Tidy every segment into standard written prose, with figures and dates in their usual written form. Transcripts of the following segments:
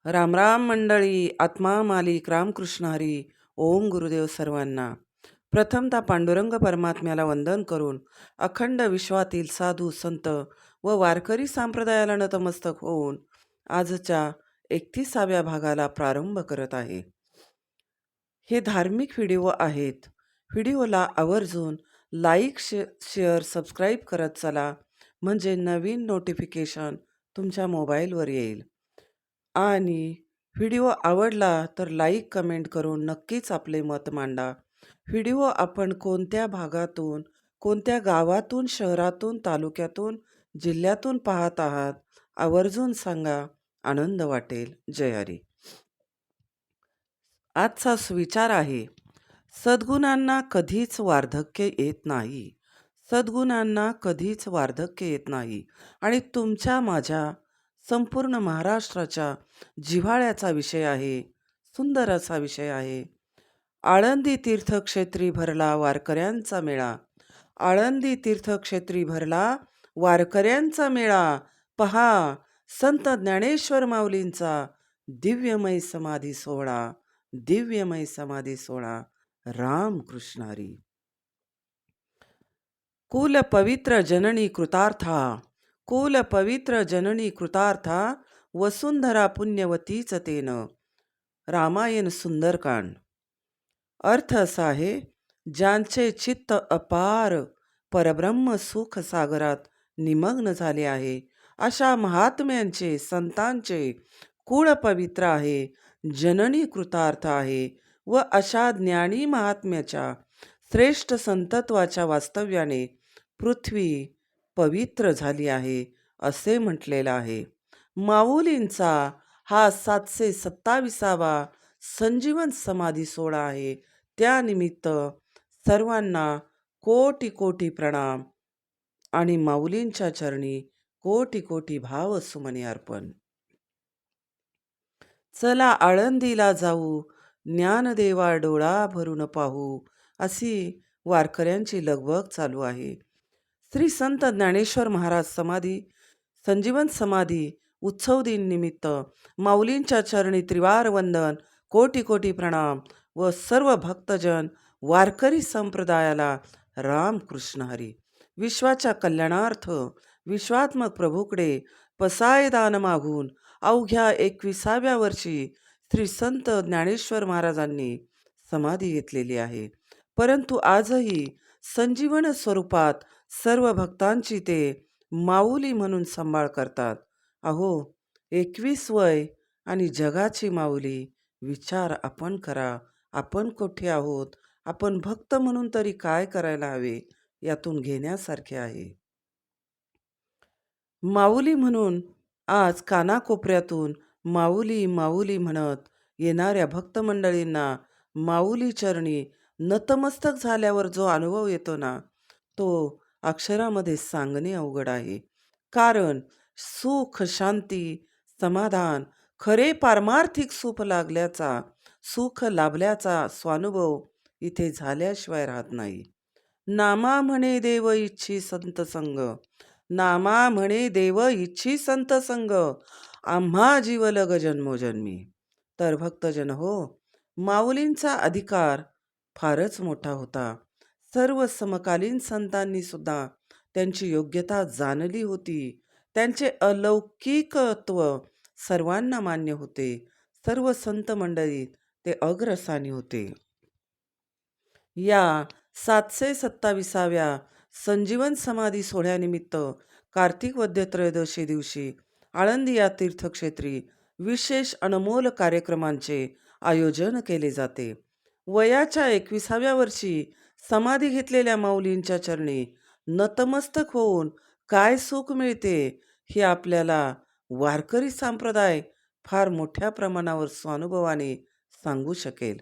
राम राम मंडळी. आत्मा मालिक रामकृष्ण हरी. ओम गुरुदेव सर्वांना. प्रथमतः पांडुरंग परमात्म्याला वंदन करून अखंड विश्वातील साधू संत व वारकरी संप्रदायाला नतमस्तक होऊन आजच्या 31व्या भागाला प्रारंभ करत आहे. हे धार्मिक व्हिडिओ आहेत. व्हिडिओला आवर्जून लाईक शेअर सबस्क्राईब करत चला, म्हणजे नवीन नोटिफिकेशन तुमच्या मोबाईलवर येईल. आणि व्हिडिओ आवडला तर लाईक कमेंट करून नक्कीच आपले मत मांडा. व्हिडिओ आपण कोणत्या भागातून, कोणत्या गावातून, शहरातून, तालुक्यातून, जिल्ह्यातून पाहत आहात आवर्जून सांगा. आनंद वाटेल. जय हरी. आजचा सुविचार आहे, सद्गुणांना कधीच वार्धक्य येत नाही. सद्गुणांना कधीच वार्धक्य येत नाही. आणि तुमच्या माझ्या संपूर्ण महाराष्ट्राच्या जिव्हाळ्याचा विषय आहे. सुंदर असा विषय आहे. आळंदी तीर्थक्षेत्री भरला वारकऱ्यांचा मेळा. आळंदी तीर्थक्षेत्री भरला वारकऱ्यांचा मेळा. पहा, संत ज्ञानेश्वर माऊलींचा दिव्यमय समाधी सोहळा. दिव्यमय समाधी सोहळा. रामकृष्ण हरी. कुल पवित्र जननी कृतार्था. कुल पवित्र जननी कृतार्था. वसुंधरा पुण्यवतीच तेन. रामायण सुंदरकांड. अर्थ असा आहे, ज्यांचे चित्त अपार परब्रह्म सुख सागरात निमग्न झाले आहे, अशा महात्म्यांचे, संतांचे कुळ पवित्र आहे, जननी कृतार्थ आहे व अशा ज्ञानी महात्म्याच्या श्रेष्ठ संतत्वाच्या वास्तव्याने पृथ्वी पवित्र झाली आहे, असे म्हटलेलं आहे. माऊलींचा हा 727वा संजीवन समाधी सोहळा आहे. त्यानिमित्त सर्वांना कोटी कोटी प्रणाम आणि माऊलींच्या चरणी कोटी कोटी भाव सुमने अर्पण. चला आळंदीला जाऊ, ज्ञानदेवा डोळा भरून पाहू, अशी वारकऱ्यांची लगबग चालू आहे. श्री संत ज्ञानेश्वर महाराज समाधी संजीवन समाधी उत्सव दिन निमित्त माऊलींच्या चरणी त्रिवार वंदन, कोटी कोटी प्रणाम व सर्व भक्तजन वारकरी संप्रदायाला रामकृष्ण हरी. विश्वाच्या कल्याणार्थ विश्वात्मक प्रभूकडे पसायदान मागून अवघ्या 21व्या वर्षी श्री संत ज्ञानेश्वर महाराजांनी समाधी घेतलेली आहे. परंतु आजही संजीवन स्वरूपात सर्व भक्तांची ते माऊली म्हणून सांभाळ करतात. अहो, 21 वय आणि जगाची माऊली. विचार आपण करा, आपण कुठे आहोत? आपण भक्त म्हणून तरी काय करायला हवे, यातून घेण्यासारखे आहे. माऊली म्हणून आज कानाकोपऱ्यातून माऊली माऊली म्हणत येणाऱ्या भक्तमंडळींना माऊली चरणी नतमस्तक झाल्यावर जो अनुभव येतो ना, तो अक्षरामध्ये सांगणे अवघड आहे. कारण सुख, शांती, समाधान, खरे पारमार्थिक सुख लाभल्याचा स्वानुभव इथे झाल्याशिवाय राहत नाही. नामा म्हणे देव इच्छी संत संग. नामा म्हणे देव इच्छी संत संग. आम्हा जीवलग जन्मोजन्मी. तर भक्तजन हो, माऊलींचा अधिकार फारच मोठा होता. सर्व समकालीन संतांनी सुद्धा त्यांची योग्यता जाणली होती. त्यांचे अलौकिकत्व सर्वांना मान्य होते. सर्व संत मंडळीत ते अग्रस्थानी होते. या 727व्या संजीवन समाधी सोहळ्यानिमित्त कार्तिक वद्य त्रयोदशी दिवशी आळंदी या तीर्थक्षेत्री विशेष अनमोल कार्यक्रमांचे आयोजन केले जाते. वयाच्या 21व्या वर्षी समाधी घेतलेल्या माऊलींच्या चरणी नतमस्तक होऊन काय सुख मिळते, हे आपल्याला वारकरी संप्रदाय फार मोठ्या प्रमाणावर स्वानुभवाने सांगू शकेल.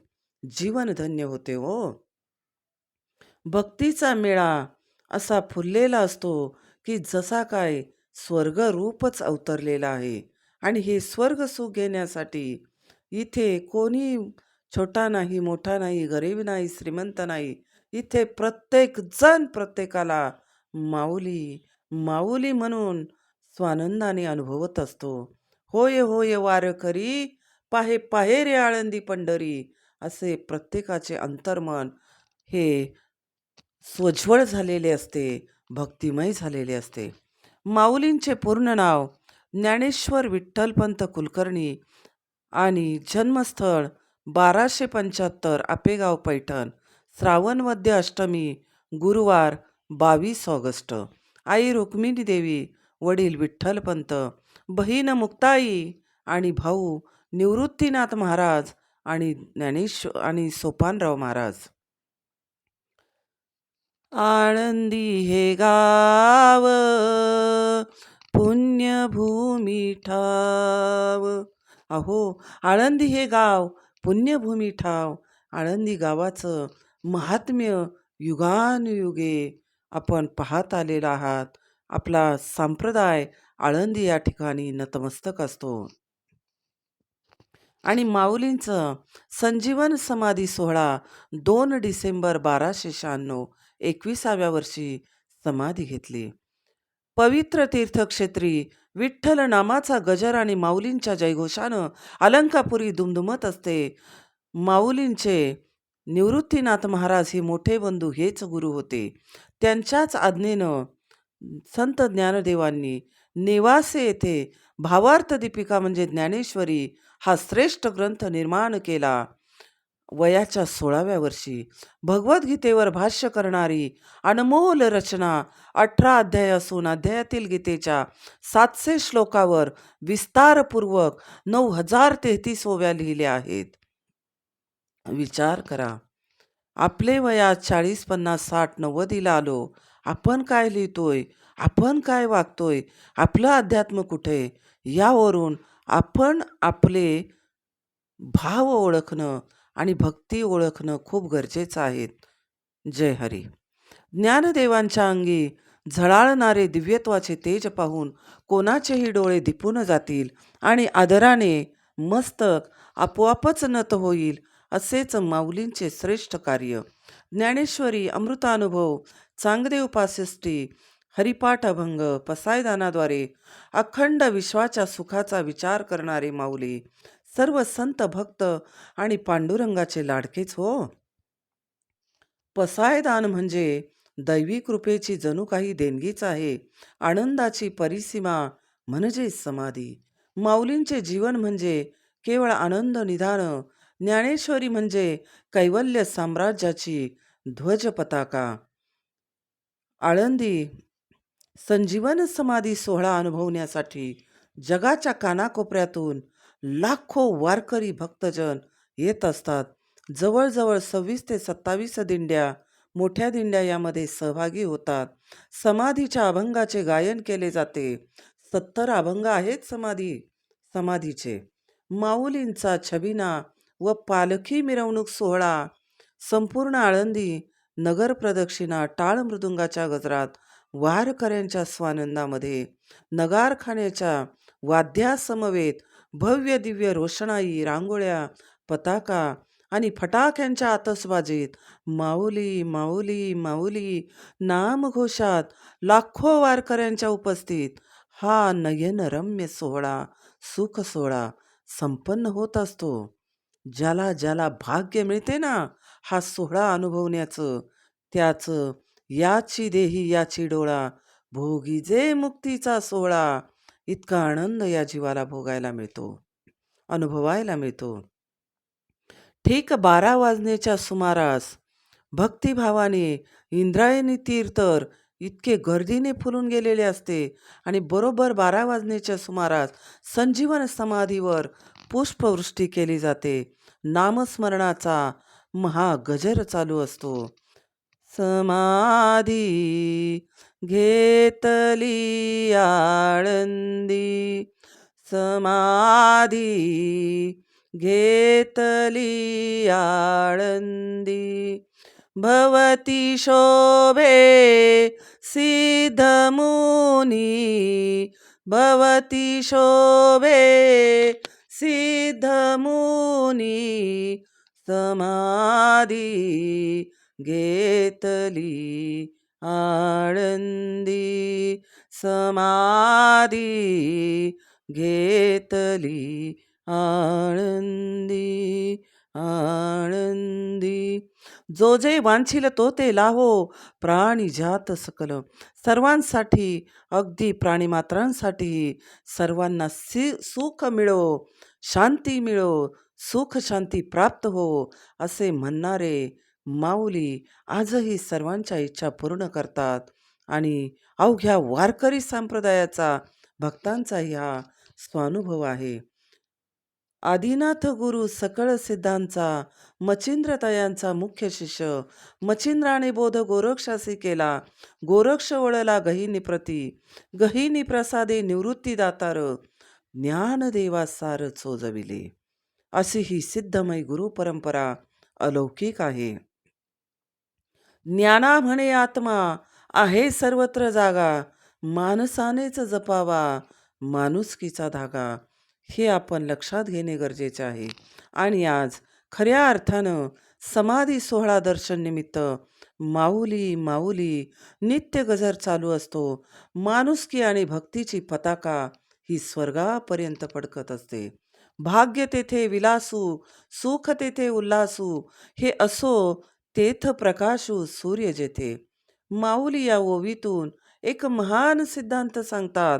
जीवन धन्य होते हो. भक्तीचा मेळा असा फुललेला असतो की जसा काय स्वर्गरूपच अवतरलेला आहे. आणि हे स्वर्ग सुख घेण्यासाठी इथे कोणी छोटा नाही, मोठा नाही, गरीब नाही, श्रीमंत नाही. इथे प्रत्येक जण प्रत्येकाला माऊली माऊली म्हणून स्वानंदाने अनुभवत असतो. होय होय वारकरी, पाहे पाहे रे आळंदी पंढरी. असे प्रत्येकाचे अंतर्मन हे सोज्वळ झालेले असते, भक्तिमय झालेले असते. माऊलींचे पूर्ण नाव ज्ञानेश्वर विठ्ठलपंत कुलकर्णी आणि जन्मस्थळ 1275 आपेगाव पैठण. श्रावण वद्य अष्टमी, गुरुवार 22 ऑगस्ट. आई रुक्मिणी देवी, वडील विठ्ठलपंत, बहीण मुक्ताई आणि भाऊ निवृत्तीनाथ महाराज आणि आणि सोपानराव महाराज. आळंदी हे गाव पुण्यभूमी ठाव. अहो, आळंदी हे गाव पुण्यभूमी ठाव. आळंदी गावाचं महात्म्य युगानुयुगे आपण पाहत आलेला आहात. आपला संप्रदाय आळंदी या ठिकाणी नतमस्तक असतो. आणि माऊलींचं संजीवन समाधी सोहळा 2 डिसेंबर 1296 21व्या वर्षी समाधी घेतली. पवित्र तीर्थक्षेत्री विठ्ठल नामाचा गजर आणि माऊलींच्या जयघोषानं अलंकापुरी दुमदुमत असते. माऊलींचे निवृत्तीनाथ महाराज हे मोठे बंधू हेच गुरु होते. त्यांच्याच आज्ञेनं संत ज्ञानदेवांनी नेवासे येथे भावार्थ दीपिका म्हणजे ज्ञानेश्वरी हा श्रेष्ठ ग्रंथ निर्माण केला. वयाच्या 16व्या वर्षी भगवद्गीतेवर भाष्य करणारी अनमोल रचना 18 अध्याय असून अध्यायातील गीतेच्या 700 श्लोकावर विस्तारपूर्वक 9033 ओव्या लिहिल्या आहेत. विचार करा, आपले वयात 40 50 60 90ला आलो, आपण काय लिहितोय, आपण काय वागतोय, आपलं अध्यात्म कुठे, यावरून आपण आपले भाव ओळखणं आणि भक्ती ओळखणं खूप गरजेचं आहे. जय हरी. ज्ञानदेवांच्या अंगी झळाळणारे दिव्यत्वाचे तेज पाहून कोणाचेही डोळे दिपून जातील आणि आदराने मस्तक आपोआपच नत होईल. असेच माऊलींचे श्रेष्ठ कार्य. ज्ञानेश्वरी, अमृतानुभव, चांगदेव पासष्टी, हरिपाठ अभंग, पसायदानाद्वारे अखंड विश्वाच्या सुखाचा विचार करणारे माऊली सर्व संत भक्त आणि पांडुरंगाचे लाडकेच हो. पसायदान म्हणजे दैवी कृपेची जणू काही देणगीच आहे. आनंदाची परिसीमा म्हणजे समाधी. माऊलींचे जीवन म्हणजे केवळ आनंद निधान. ज्ञानेश्वरी म्हणजे कैवल्य साम्राज्याची ध्वज पताका. आळंदी संजीवन समाधी सोहळा अनुभवण्यासाठी जगाच्या कानाकोपऱ्यातून लाखो वारकरी भक्तजन येत असतात. जवळजवळ 26 ते 27 दिंड्या, मोठ्या दिंड्या यामध्ये सहभागी होतात. समाधीच्या अभंगाचे गायन केले जाते. 70 अभंग आहेत समाधीचे. माऊलींचा छबिना व पालखी मिरवणूक सोहळा संपूर्ण आळंदी नगर प्रदक्षिणा टाळ मृदुंगाच्या गजरात, वारकऱ्यांच्या स्वानंदामध्ये, नगारखान्याच्या वाद्यासमवेत, भव्य दिव्य रोषणाई, रांगोळ्या, पताका आणि फटाक्यांच्या आतषबाजीत माऊली माऊली माऊली नामघोषात लाखो वारकऱ्यांच्या उपस्थित हा नयनरम्य सोहळा, सुख सोहळा संपन्न होत असतो. ज्याला ज्याला भाग्य मिळते ना हा सोहळा अनुभवण्याचं, त्याचं याची देही याची डोळा, भोगी जे मुक्तीचा सोहळा, इतका आनंद या जीवाला भोगायला मिळतो, अनुभवायला मिळतो. ठीक 12 वाजण्याच्या सुमारास भक्तिभावाने इंद्रायणी तीर तर इतके गर्दीने फुलून गेलेले असते आणि बरोबर 12 वाजण्याच्या सुमारास संजीवन समाधीवर पुष्पवृष्टी केली जाते. नामस्मरणाचा महागजर चालू असतो. समाधी घेतली आळंदी, समाधी घेतली आळंदी, भवती शोभे सिद्धमुनी, भवती शोभे सिद्धमुनी, समाधी घेतली आळंदी, समाधी घेतली आळंदी आळंदी. जो जे वांछील तो ते लाहो, प्राणी जात सकल. सर्वांसाठी, अगदी प्राणीमात्रांसाठीही सर्वांना सुख मिळो, शांती मिळो, सुख शांती प्राप्त हो, असे म्हणणारे माऊली आजही सर्वांच्या इच्छा पूर्ण करतात. आणि अवघ्या वारकरी संप्रदायाचा, भक्तांचाही हा स्वानुभव आहे. आदिनाथ गुरु सकळ सिद्धांचा, मच्छिंद्रतयांचा मुख्य शिष्य. मच्छिंद्राने बोध गोरक्षासी केला, गोरक्ष वळला गहिनी प्रती. गहिनी प्रसादे निवृत्ती दातार, ज्ञानदेवा सार चोजविले. अशी ही सिद्धमय गुरु परंपरा अलौकिक आहे. ज्ञाना म्हणे आत्मा आहे सर्वत्र जागा, माणसानेच जपावा माणुसकीचा धागा. हे आपण लक्षात घेणे गरजेचे आहे. आणि आज खऱ्या अर्थानं समाधी सोहळा दर्शन निमित्त माऊली माऊली नित्य गजर चालू असतो. माणुसकी आणि भक्तीची पताका ही स्वर्गापर्यंत फडकत असते. भाग्य तेथे विलासू, सुख तेथे उल्हासू, हे असो तेथ प्रकाशू सूर्य जेथे. माऊली या ओवीतून एक महान सिद्धांत सांगतात.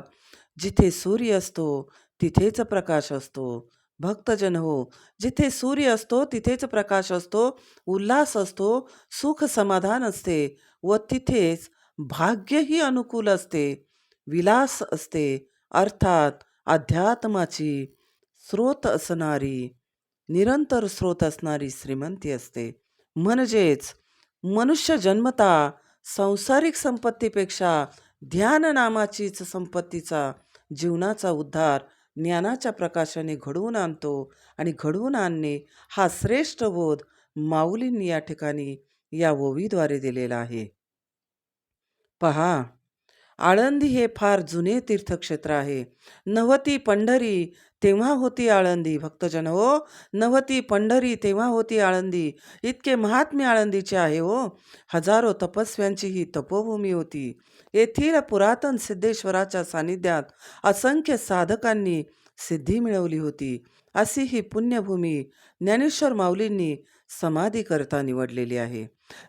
जिथे सूर्य असतो तिथेच प्रकाश असतो. भक्तजन हो, जिथे सूर्य असतो तिथेच प्रकाश असतो, उल्हास असतो, सुख समाधान असते व तिथेच भाग्यही अनुकूल असते, विलास असते. अर्थात अध्यात्माची स्रोत असणारी, निरंतर स्रोत असणारी श्रीमंती असते. म्हणजेच मनुष्य जन्मता सांसारिक संपत्तीपेक्षा ध्यान नामाचीच संपत्तीचा जीवनाचा उद्धार ज्ञानाच्या प्रकाशाने घडवून आणतो. आणि घडवून आणणे हा श्रेष्ठ बोध माऊलींनी या ठिकाणी या ओवीद्वारे दिलेला आहे. पहा, आळंदी हे फार जुने तीर्थक्षेत्र आहे. नव्हती पंढरी तेव्हा होती आळंदी. भक्तजन हो, नव्हती पंढरी तेव्हा होती आळंदी. इतके महात्म्य आळंदीचे आहे हो. हजारो तपस्व्यांची ही तपोभूमी होती. येथील पुरातन सिद्धेश्वराच्या सानिध्यात असंख्य साधकांनी सिद्धी मिळवली होती. अशी ही पुण्यभूमी ज्ञानेश्वर माऊलींनी समाधी करता निवडलेली आहे.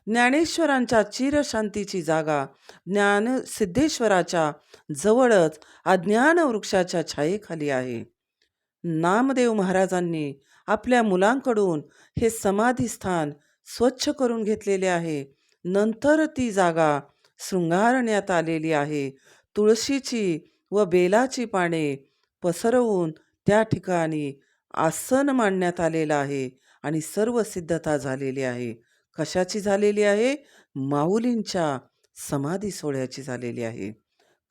ज्ञानेश्वरांच्या चिरशांतीची जागा ज्ञान सिद्धेश्वराच्या जवळच अज्ञान वृक्षाच्या छायेखाली आहे. नामदेव महाराजांनी आपल्या मुलांकडून हे समाधीस्थान स्वच्छ करून घेतलेले आहे. नंतर ती जागा शृंगारण्यात आलेली आहे. तुळशीची व बेलाची पाने पसरवून त्या ठिकाणी आसन मांडण्यात आलेलं आहे आणि सर्व सिद्धता झालेली आहे. कशाची झालेली आहे? माऊलींच्या समाधी सोहळ्याची झालेली आहे.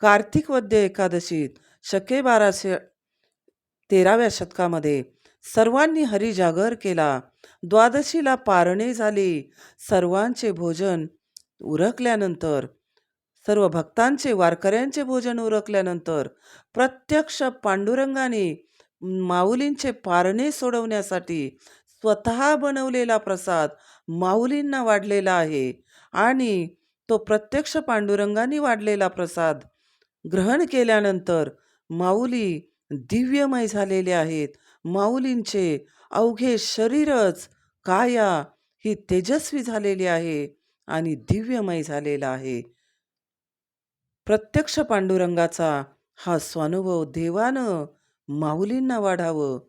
कार्तिक वद्य एकादशीत शके 1213व्या शतकामध्ये सर्वांनी हरिजागर केला. द्वादशीला पारणे झाली. सर्वांचे भोजन उरकल्यानंतर, सर्व भक्तांचे वारकऱ्यांचे भोजन उरकल्यानंतर प्रत्यक्ष पांडुरंगाने माऊलींचे पारणे सोडवण्यासाठी स्वतः बनवलेला प्रसाद माऊलींना वाढलेला आहे. आणि तो प्रत्यक्ष पांडुरंगाने वाढलेला प्रसाद ग्रहण केल्यानंतर माऊली दिव्यमय झालेले आहेत. माऊलींचे अवघे शरीरच, काया ही तेजस्वी झालेली आहे आणि दिव्यमय झालेला आहे. प्रत्यक्ष पांडुरंगाचा हा स्वानुभव देवानं माऊलींना वाढावं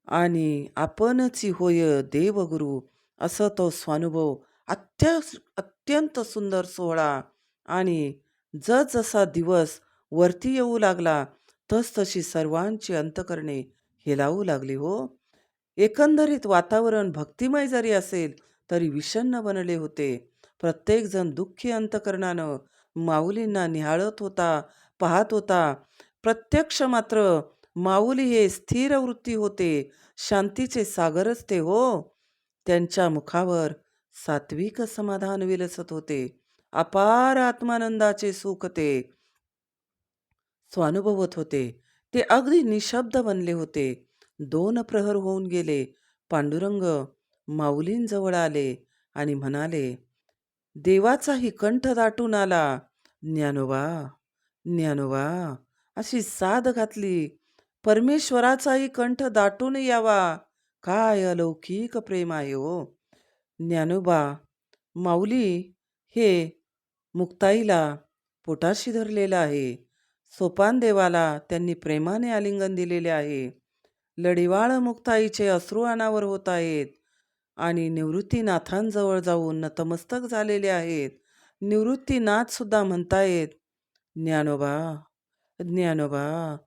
आणि आपणची होय देवगुरु, असं तो स्वानुभव अत्यंत सुंदर सोहळा. आणि जसजसा दिवस वरती येऊ लागला तसतशी सर्वांची अंतकरणे हेलावू लागली हो. एकंदरीत वातावरण भक्तिमय जरी असेल तरी विषण्ण बनले होते. प्रत्येकजण दुःखी अंतकरणानं माऊलींना निहाळत होता, पाहत होता. प्रत्यक्ष मात्र माऊली हे स्थिर वृत्ती होते, शांतीचे सागरच ते हो. त्यांच्या मुखावर सात्विक समाधान विलसत होते. अपार आत्मानंदाचे सुख ते स्वानुभवत होते. ते अगदी निशब्द बनले होते. 2 प्रहर होऊन गेले. पांडुरंग माऊलींजवळ आले आणि म्हणाले, देवाचाही कंठ दाटून आला. ज्ञानोबा, ज्ञानोबा, अशी साद घातली. परमेश्वराचाही कंठ दाटून यावा. काय अलौकिक प्रेम आहे हो. ज्ञानोबा माऊली हे मुक्ताईला पोटाशी धरलेलं आहे. सोपान देवाला त्यांनी प्रेमाने आलिंगन दिलेले आहे. लढिवाळ मुक्ताईचे अश्रू अनावर होत आहेत आणि निवृत्तीनाथांजवळ जाऊन नतमस्तक झालेले आहेत. निवृत्तीनाथ सुद्धा म्हणतायत, ज्ञानोबा, ज्ञानोबा,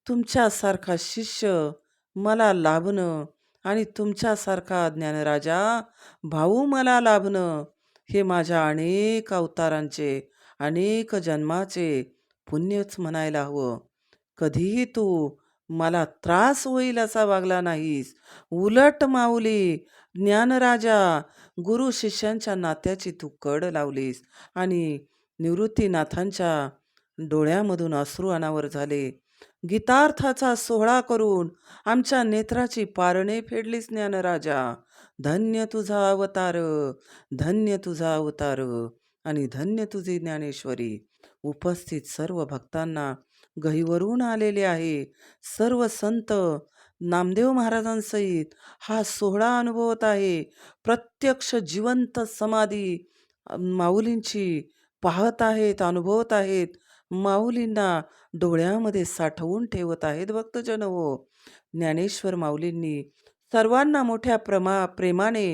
तुमच्यासारखा शिष्य मला लाभणं आणि तुमच्यासारखा ज्ञानराजा भाऊ मला लाभणं हे माझ्या अनेक अवतारांचे, अनेक जन्माचे पुण्यच म्हणायला हवं. कधीही तू मला त्रास होईल असा वागला नाहीस. उलट माऊली, ज्ञानराजा, गुरु शिष्यांच्या नात्याची तू कड लावलीस आणि निवृत्तीनाथांच्या डोळ्यामधून अश्रू अनावर झाले. गीतार्थाचा सोहळा करून आमच्या नेत्राची पारणे फेडलीस ज्ञानराजा. धन्य तुझा अवतार, धन्य तुझा अवतार आणि धन्य तुझी ज्ञानेश्वरी. उपस्थित सर्व भक्तांना गहिवरून आलेले आहे. सर्व संत नामदेव महाराजांसहित हा सोहळा अनुभवत आहे. प्रत्यक्ष जिवंत समाधी माऊलींची पाहत आहेत, अनुभवत आहेत. माऊलींना डोळ्यामध्ये साठवून ठेवत आहेत भक्तजन हो. ज्ञानेश्वर माऊलींनी सर्वांना मोठ्या प्रेमाने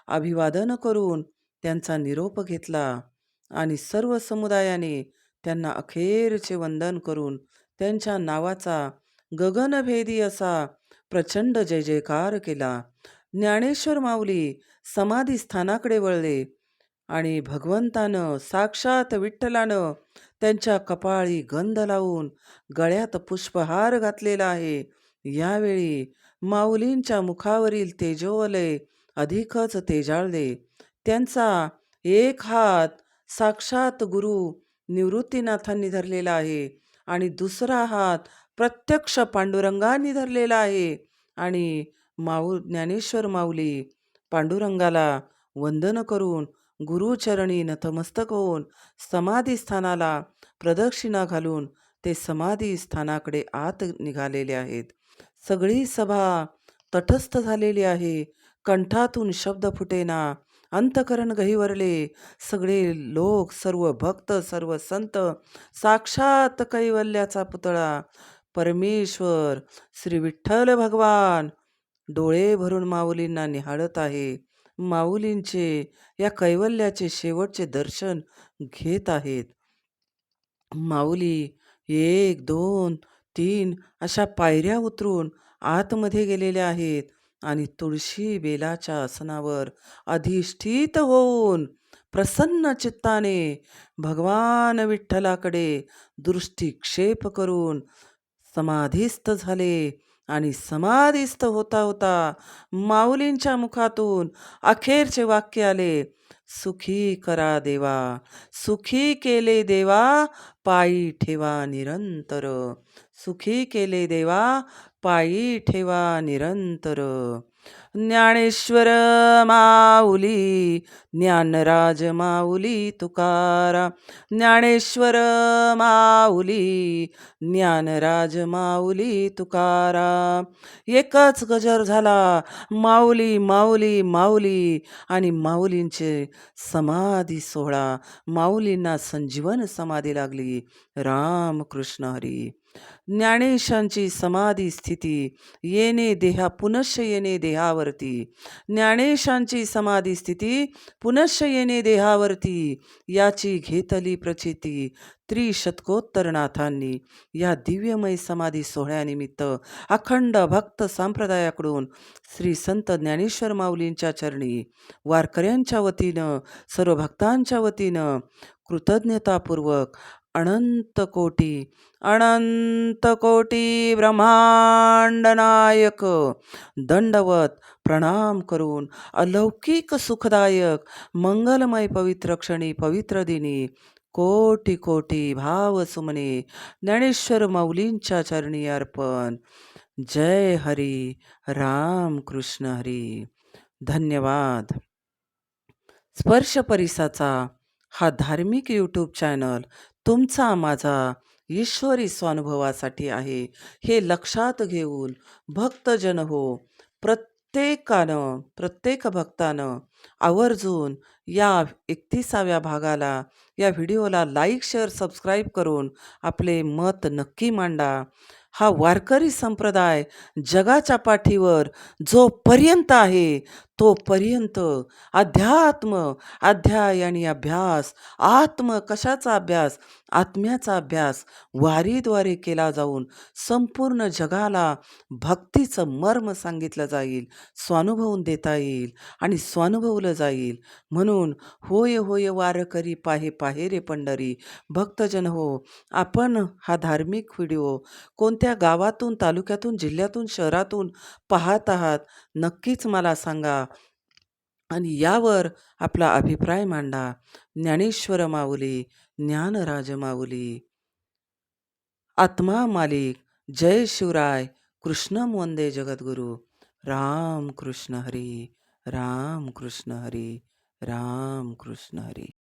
अभिवादन करून त्यांचा निरोप घेतला आणि सर्व समुदायाने त्यांना अखेरचे वंदन करून त्यांच्या नावाचा गगनभेदी असा प्रचंड जय जयकार केला. ज्ञानेश्वर माऊली समाधी स्थानाकडे वळले आणि भगवंतानं साक्षात विठ्ठलानं त्यांच्या कपाळी गंध लावून गळ्यात पुष्पहार घातलेला आहे. यावेळी माऊलींच्या मुखावरील तेजोवलय अधिकच तेजाळले. त्यांचा एक हात साक्षात गुरु निवृत्तीनाथांनी धरलेला आहे आणि दुसरा हात प्रत्यक्ष पांडुरंगांनी धरलेला आहे आणि ज्ञानेश्वर माऊली पांडुरंगाला वंदन करून गुरुचरणी नतमस्तक होऊन समाधी स्थानाला प्रदक्षिणा घालून ते समाधी स्थानाकडे आत निघालेले आहेत. सगळी सभा तटस्थ झालेली आहे. कंठातून शब्द फुटेना, अंतकरण गहिवरले. सगळे लोक, सर्व भक्त, सर्व संत साक्षात कैवल्याचा पुतळा परमेश्वर श्री विठ्ठल भगवान डोळे भरून माऊलींना निहाळत आहे. माऊलींचे या कैवल्याचे शेवटचे दर्शन घेत आहेत. माऊली 1, 2, 3 अशा पायऱ्या उतरून आतमध्ये गेलेल्या आहेत आणि तुळशी बेलाच्या आसनावर अधिष्ठित होऊन प्रसन्न चित्ताने भगवान विठ्ठलाकडे दृष्टिक्षेप करून समाधीस्थ झाले आणि समाधीस्थ होता होता माऊलींच्या मुखातून अखेरचे वाक्य आले, सुखी करा देवा, सुखी केले देवा, पायी ठेवा निरंतर. सुखी केले देवा, पायी ठेवा निरंतर. ज्ञानेश्वर माऊली, ज्ञानराज माऊली तुकाराम. ज्ञानेश्वर माऊली, ज्ञानराज माऊली तुकाराम. एकच गजर झाला, माऊली माऊली माऊली. आणि माऊलींचे समाधी सोहळा, माऊलींना संजीवन समाधी लागली. राम कृष्ण हरी. ज्ञानेशांची समाधी स्थिती पुनश्च येणे देहावरती. ज्ञानेशांची समाधी स्थिती पुनश्च येणे देहावरती याची घेतली प्रचिती त्रिशतकोत्तर नाथांनी. या दिव्यमय समाधी सोहळ्यानिमित्त अखंड भक्त संप्रदायाकडून श्री संत ज्ञानेश्वर माऊलींच्या चरणी वारकऱ्यांच्या वतीनं, सर्व भक्तांच्या वतीनं कृतज्ञतापूर्वक अनंत कोटी ब्रह्मांड नायक दंडवत प्रणाम करून अलौकिक सुखदायक मंगलमय पवित्र क्षणी पवित्र दिनी कोटी भाव सुमने ज्ञानेश्वर माऊलींच्या चरणी अर्पण. जय हरी. राम कृष्ण हरी. धन्यवाद. स्पर्श परिसाचा हा धार्मिक यूट्यूब चॅनल तुमचा माझा ईश्वरी स्वानुभवासाठी आहे. हे लक्षात घेऊन भक्तजन हो, प्रत्येक भक्तानं आवर्जून या 31व्या भागाला, या व्हिडिओला लाईक, शेअर, सबस्क्राईब करून आपले मत नक्की मांडा. हा वारकरी संप्रदाय जगाच्या पाठीवर जोपर्यंत आहे, तोपर्यंत अध्यात्म, अध्याय आणि अभ्यास, कशाचा अभ्यास? आत्म्याचा अभ्यास वारीद्वारे केला जाऊन संपूर्ण जगाला भक्तीचं मर्म सांगितलं जाईल, स्वानुभवून देता येईल आणि स्वानुभवलं जाईल. म्हणून होय होय वारकरी पाहे पाहे रे पंढरी. भक्तजन हो, आपण हा धार्मिक व्हिडिओ कोणत्या गावातून, तालुक्यातून, जिल्ह्यातून, शहरातून पाहत आहात, नक्कीच मला सांगा आणि यावर आपला अभिप्राय मांडा. ज्ञानेश्वर माऊली, ज्ञानराज माऊली, आत्मा मालिक, जय शिवराय, कृष्णम वंदे जगद्गुरु. राम कृष्ण हरी, राम कृष्ण हरी, राम कृष्ण हरी.